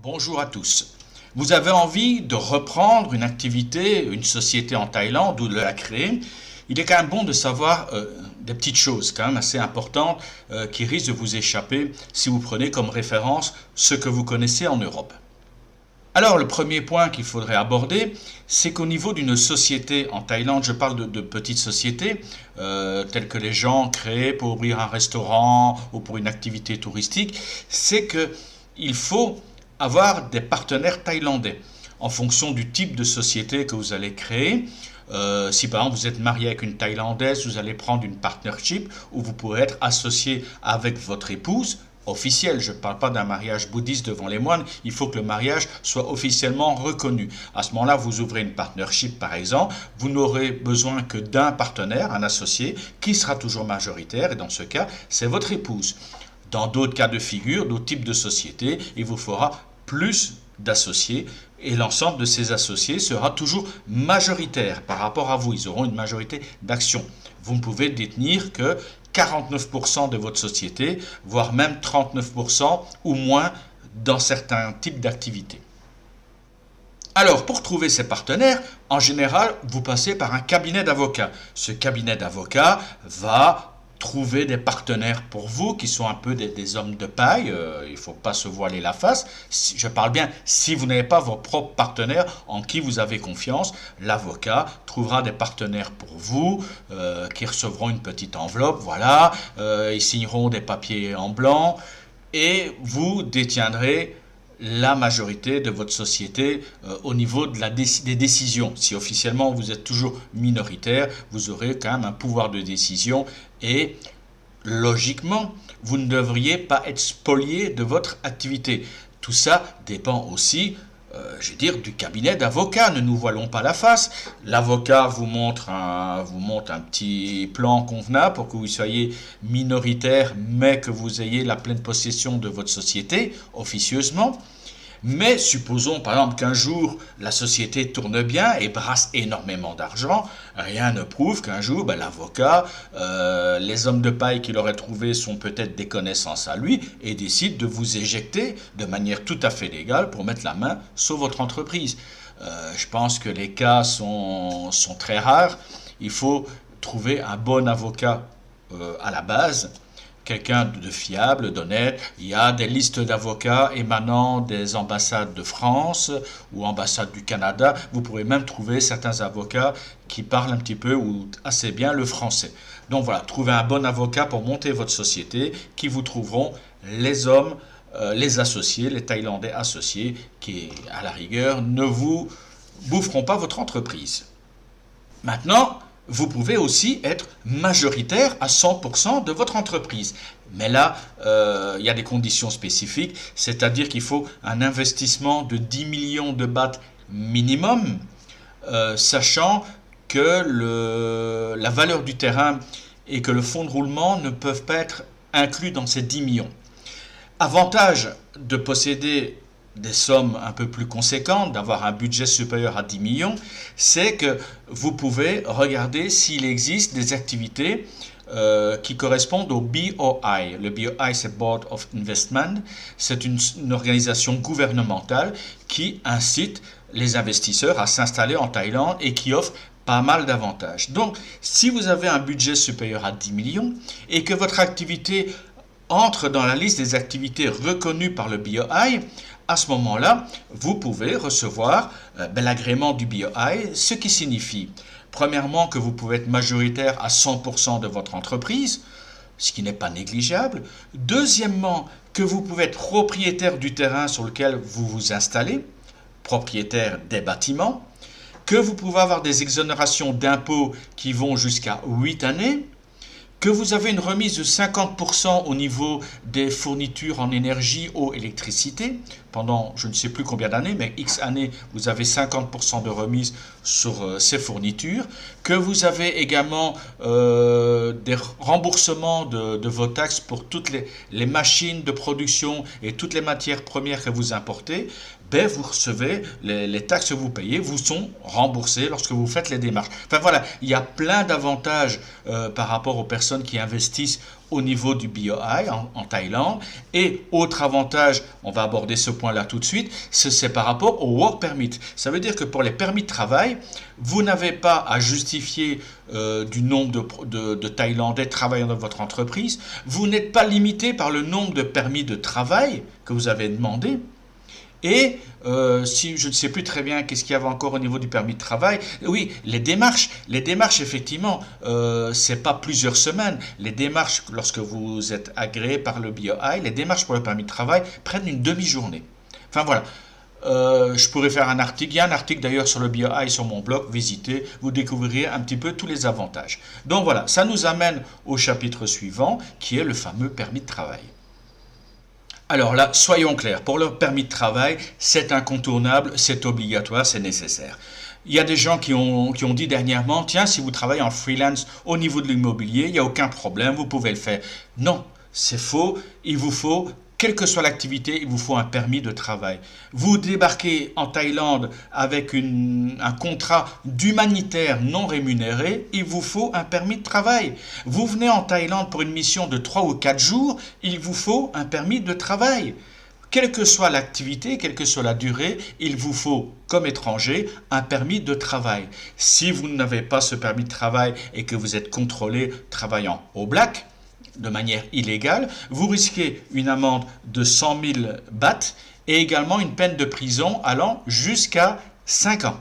Bonjour à tous. Vous avez envie de reprendre une activité, une société en Thaïlande ou de la créer. Il est quand même bon de savoir des petites choses quand même assez importantes qui risquent de vous échapper si vous prenez comme référence ce que vous connaissez en Europe. Alors le premier point qu'il faudrait aborder, c'est qu'au niveau d'une société en Thaïlande, je parle de petites sociétés telles que les gens créent pour ouvrir un restaurant ou pour une activité touristique, c'est que il faut avoir des partenaires thaïlandais en fonction du type de société que vous allez créer. Si par exemple vous êtes marié avec une Thaïlandaise, vous allez prendre une partnership où vous pourrez être associé avec votre épouse officiel. Je ne parle pas d'un mariage bouddhiste devant les moines. Il faut que le mariage soit officiellement reconnu. À ce moment-là, vous ouvrez une partnership par exemple. Vous n'aurez besoin que d'un partenaire, un associé, qui sera toujours majoritaire. Et dans ce cas, c'est votre épouse. Dans d'autres cas de figure, d'autres types de sociétés, il vous faudra plus d'associés et l'ensemble de ces associés sera toujours majoritaire par rapport à vous. Ils auront une majorité d'actions. Vous ne pouvez détenir que 49% de votre société, voire même 39% ou moins dans certains types d'activités. Alors, pour trouver ces partenaires, en général, vous passez par un cabinet d'avocats. Ce cabinet d'avocats va trouver des partenaires pour vous qui sont un peu des hommes de paille. Il ne faut pas se voiler la face. Je parle bien si vous n'avez pas vos propres partenaires en qui vous avez confiance. L'avocat trouvera des partenaires pour vous qui recevront une petite enveloppe. Voilà, ils signeront des papiers en blanc et vous détiendrez la majorité de votre société au niveau de des décisions. Si officiellement vous êtes toujours minoritaire, vous aurez quand même un pouvoir de décision et logiquement, vous ne devriez pas être spolié de votre activité. Tout ça dépend aussi je veux dire, du cabinet d'avocats. Ne nous voilons pas la face. L'avocat vous montre un petit plan convenable pour que vous soyez minoritaire, mais que vous ayez la pleine possession de votre société, officieusement. Mais supposons par exemple qu'un jour la société tourne bien et brasse énormément d'argent, rien ne prouve qu'un jour l'avocat, les hommes de paille qu'il aurait trouvés sont peut-être des connaissances à lui et décide de vous éjecter de manière tout à fait légale pour mettre la main sur votre entreprise. Je pense que les cas sont très rares. Il faut trouver un bon avocat à la base, quelqu'un de fiable, d'honnête. Il y a des listes d'avocats émanant des ambassades de France ou ambassades du Canada. Vous pourrez même trouver certains avocats qui parlent un petit peu ou assez bien le français. Donc voilà, trouvez un bon avocat pour monter votre société qui vous trouveront les hommes, les associés, les Thaïlandais associés qui, à la rigueur, ne vous boufferont pas votre entreprise. Maintenant, vous pouvez aussi être majoritaire à 100% de votre entreprise. Mais là, il y a des conditions spécifiques, c'est-à-dire qu'il faut un investissement de 10 millions de bahts minimum, sachant que la valeur du terrain et que le fonds de roulement ne peuvent pas être inclus dans ces 10 millions. Avantage de posséder des sommes un peu plus conséquentes, d'avoir un budget supérieur à 10 millions, c'est que vous pouvez regarder s'il existe des activités qui correspondent au BOI. Le BOI, c'est Board of Investment. C'est une organisation gouvernementale qui incite les investisseurs à s'installer en Thaïlande et qui offre pas mal d'avantages. Donc, si vous avez un budget supérieur à 10 millions et que votre activité entre dans la liste des activités reconnues par le BOI, à ce moment-là, vous pouvez recevoir l'agrément du BOI, ce qui signifie, premièrement, que vous pouvez être majoritaire à 100% de votre entreprise, ce qui n'est pas négligeable. Deuxièmement, que vous pouvez être propriétaire du terrain sur lequel vous vous installez, propriétaire des bâtiments, que vous pouvez avoir des exonérations d'impôts qui vont jusqu'à 8 années, que vous avez une remise de 50% au niveau des fournitures en énergie, eau, électricité, pendant je ne sais plus combien d'années, mais X années, vous avez 50% de remise sur ces fournitures, que vous avez également des remboursements de vos taxes pour toutes les machines de production et toutes les matières premières que vous importez, vous recevez, les taxes que vous payez vous sont remboursées lorsque vous faites les démarches. Enfin voilà, il y a plein d'avantages par rapport aux personnes qui investissent au niveau du BOI en Thaïlande. Et autre avantage, on va aborder ce point-là tout de suite, c'est par rapport au work permit. Ça veut dire que pour les permis de travail, vous n'avez pas à justifier du nombre de Thaïlandais travaillant dans votre entreprise. Vous n'êtes pas limité par le nombre de permis de travail que vous avez demandé. Et si je ne sais plus très bien qu'est-ce qu'il y avait encore au niveau du permis de travail, oui, les démarches effectivement, c'est pas plusieurs semaines. Les démarches, lorsque vous êtes agréé par le BOI, les démarches pour le permis de travail prennent une demi-journée. Enfin voilà. Je pourrais faire un article, il y a un article d'ailleurs sur le BOI sur mon blog, visitez, vous découvrirez un petit peu tous les avantages. Donc voilà, ça nous amène au chapitre suivant, qui est le fameux permis de travail. Alors là, soyons clairs, pour le permis de travail, c'est incontournable, c'est obligatoire, c'est nécessaire. Il y a des gens qui ont dit dernièrement, tiens, si vous travaillez en freelance au niveau de l'immobilier, il n'y a aucun problème, vous pouvez le faire. Non, c'est faux, il vous faut, quelle que soit l'activité, il vous faut un permis de travail. Vous débarquez en Thaïlande avec un contrat d'humanitaire non rémunéré, il vous faut un permis de travail. Vous venez en Thaïlande pour une mission de 3 ou 4 jours, il vous faut un permis de travail. Quelle que soit l'activité, quelle que soit la durée, il vous faut, comme étranger, un permis de travail. Si vous n'avez pas ce permis de travail et que vous êtes contrôlé travaillant au black, de manière illégale, vous risquez une amende de 100 000 bahts et également une peine de prison allant jusqu'à 5 ans.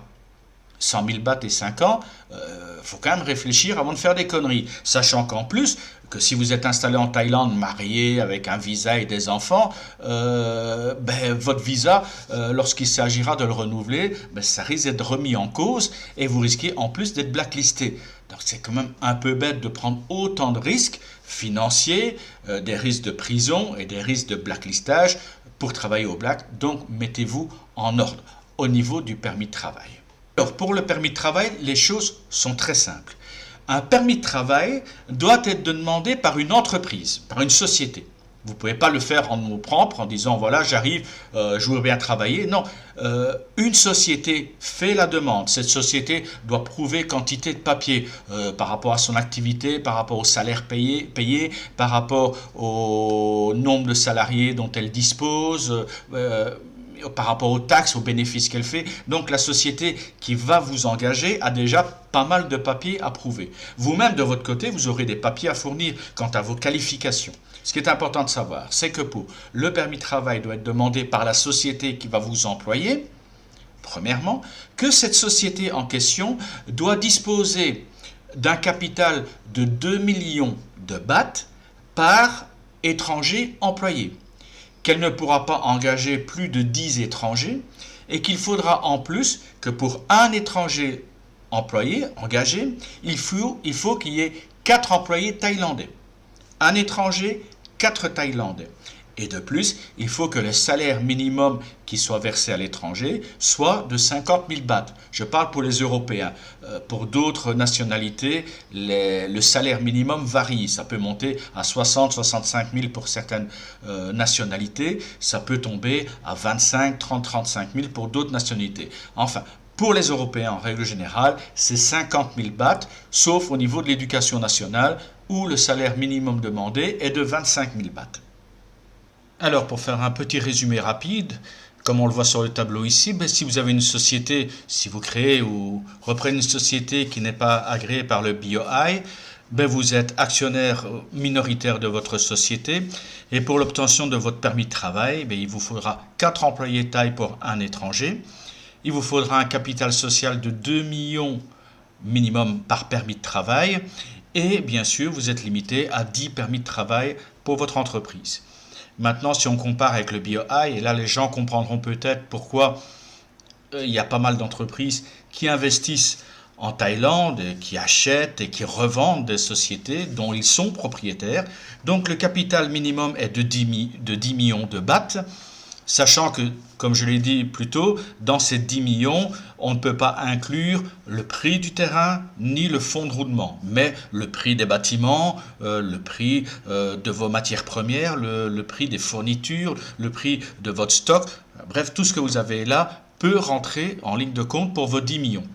100 000 bahts et 5 ans, faut quand même réfléchir avant de faire des conneries. Sachant qu'en plus, que si vous êtes installé en Thaïlande, marié, avec un visa et des enfants, votre visa, lorsqu'il s'agira de le renouveler, ça risque d'être remis en cause et vous risquez en plus d'être blacklisté. Donc c'est quand même un peu bête de prendre autant de risques financiers, des risques de prison et des risques de blacklistage pour travailler au black. Donc mettez-vous en ordre au niveau du permis de travail. Alors pour le permis de travail, les choses sont très simples. Un permis de travail doit être demandé par une entreprise, par une société. Vous ne pouvez pas le faire en nom propre en disant voilà j'arrive, je voudrais bien travailler. Non, une société fait la demande. Cette société doit prouver quantité de papier par rapport à son activité, par rapport au salaire payé, par rapport au nombre de salariés dont elle dispose, par rapport aux taxes, aux bénéfices qu'elle fait. Donc la société qui va vous engager a déjà pas mal de papiers à prouver. Vous-même, de votre côté, vous aurez des papiers à fournir quant à vos qualifications. Ce qui est important de savoir, c'est que pour le permis de travail doit être demandé par la société qui va vous employer, premièrement, que cette société en question doit disposer d'un capital de 2 millions de bahts par étranger employé, qu'elle ne pourra pas engager plus de 10 étrangers et qu'il faudra en plus que pour un étranger employé, engagé, il faut qu'il y ait 4 employés thaïlandais. Un étranger, 4 Thaïlandais. Et de plus, il faut que le salaire minimum qui soit versé à l'étranger soit de 50 000 bahts. Je parle pour les Européens. Pour d'autres nationalités, le salaire minimum varie. Ça peut monter à 60 65 000 pour certaines nationalités. Ça peut tomber à 25, 30, 35 000 pour d'autres nationalités. Enfin, pour les Européens, en règle générale, c'est 50 000 bahts, sauf au niveau de l'éducation nationale, où le salaire minimum demandé est de 25 000 bahts. Alors, pour faire un petit résumé rapide, comme on le voit sur le tableau ici, si vous avez une société, si vous créez ou reprenez une société qui n'est pas agréée par le BOI, vous êtes actionnaire minoritaire de votre société et pour l'obtention de votre permis de travail, il vous faudra 4 employés thaï pour un étranger. Il vous faudra un capital social de 2 millions minimum par permis de travail et bien sûr, vous êtes limité à 10 permis de travail pour votre entreprise. Maintenant, si on compare avec le BOI, et là les gens comprendront peut-être pourquoi il y a pas mal d'entreprises qui investissent en Thaïlande, qui achètent et qui revendent des sociétés dont ils sont propriétaires. Donc le capital minimum est de 10 millions de bahts, sachant que, comme je l'ai dit plus tôt, dans ces 10 millions, on ne peut pas inclure le prix du terrain ni le fonds de roulement, mais le prix des bâtiments, le prix de vos matières premières, le prix des fournitures, le prix de votre stock, bref, tout ce que vous avez là peut rentrer en ligne de compte pour vos 10 millions.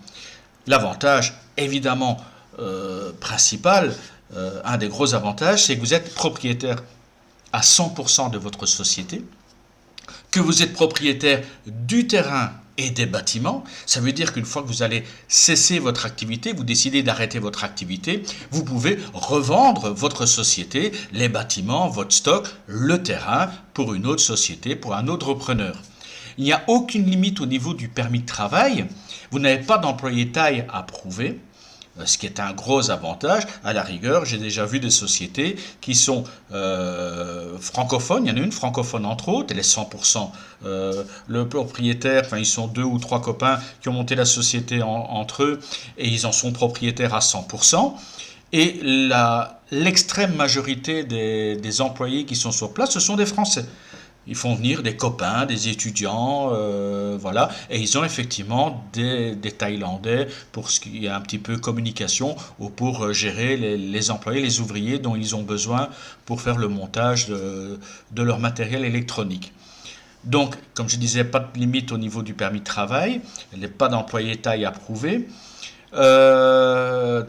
L'avantage, évidemment, principal, un des gros avantages, c'est que vous êtes propriétaire à 100% de votre société, que vous êtes propriétaire du terrain et des bâtiments. Ça veut dire qu'une fois que vous allez cesser votre activité, vous décidez d'arrêter votre activité, vous pouvez revendre votre société, les bâtiments, votre stock, le terrain pour une autre société, pour un autre repreneur. Il n'y a aucune limite au niveau du permis de travail. Vous n'avez pas d'employé taille à prouver, ce qui est un gros avantage. À la rigueur, j'ai déjà vu des sociétés qui sont francophones. Il y en a une francophone entre autres, elle est 100%. Le propriétaire, enfin ils sont 2 ou 3 copains qui ont monté la société entre eux et ils en sont propriétaires à 100%. Et l'extrême majorité des employés qui sont sur place, ce sont des Français. Ils font venir des copains, des étudiants, voilà, et ils ont effectivement des Thaïlandais pour ce qui est un petit peu communication ou pour gérer les employés, les ouvriers dont ils ont besoin pour faire le montage de leur matériel électronique. Donc, comme je disais, pas de limite au niveau du permis de travail, il n'y a pas d'employé taille à prouver.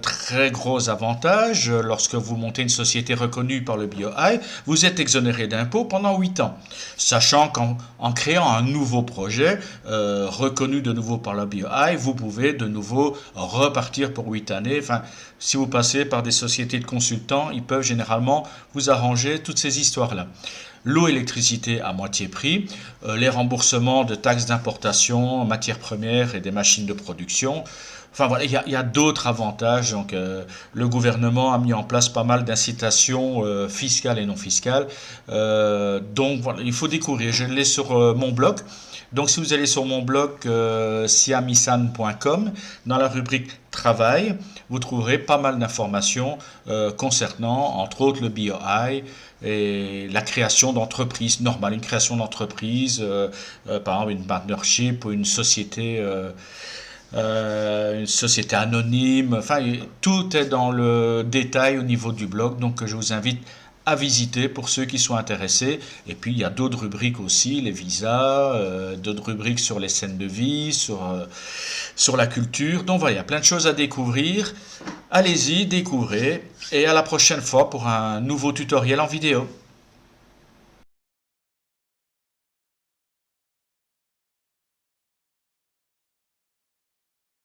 Très gros avantage, lorsque vous montez une société reconnue par le BOI, vous êtes exonéré d'impôts pendant 8 ans. Sachant qu'en créant un nouveau projet, reconnu de nouveau par le BOI, vous pouvez de nouveau repartir pour 8 années. Enfin, si vous passez par des sociétés de consultants, ils peuvent généralement vous arranger toutes ces histoires-là. L'eau, électricité à moitié prix, les remboursements de taxes d'importation, matières premières et des machines de production. Enfin voilà, il y a d'autres avantages. Donc, le gouvernement a mis en place pas mal d'incitations fiscales et non fiscales. Donc voilà, il faut découvrir. Je l'ai sur mon blog. Donc si vous allez sur mon blog siamisan.com, dans la rubrique Travail, vous trouverez pas mal d'informations concernant, entre autres, le BOI et la création d'entreprises normale, une création d'entreprise, par exemple une partnership ou une société anonyme. Enfin, tout est dans le détail au niveau du blog, donc je vous invite à visiter pour ceux qui sont intéressés. Et puis il y a d'autres rubriques aussi, les visas, d'autres rubriques sur les scènes de vie, sur la culture. Donc voilà, il y a plein de choses à découvrir. Allez-y, découvrez, et à la prochaine fois pour un nouveau tutoriel en vidéo.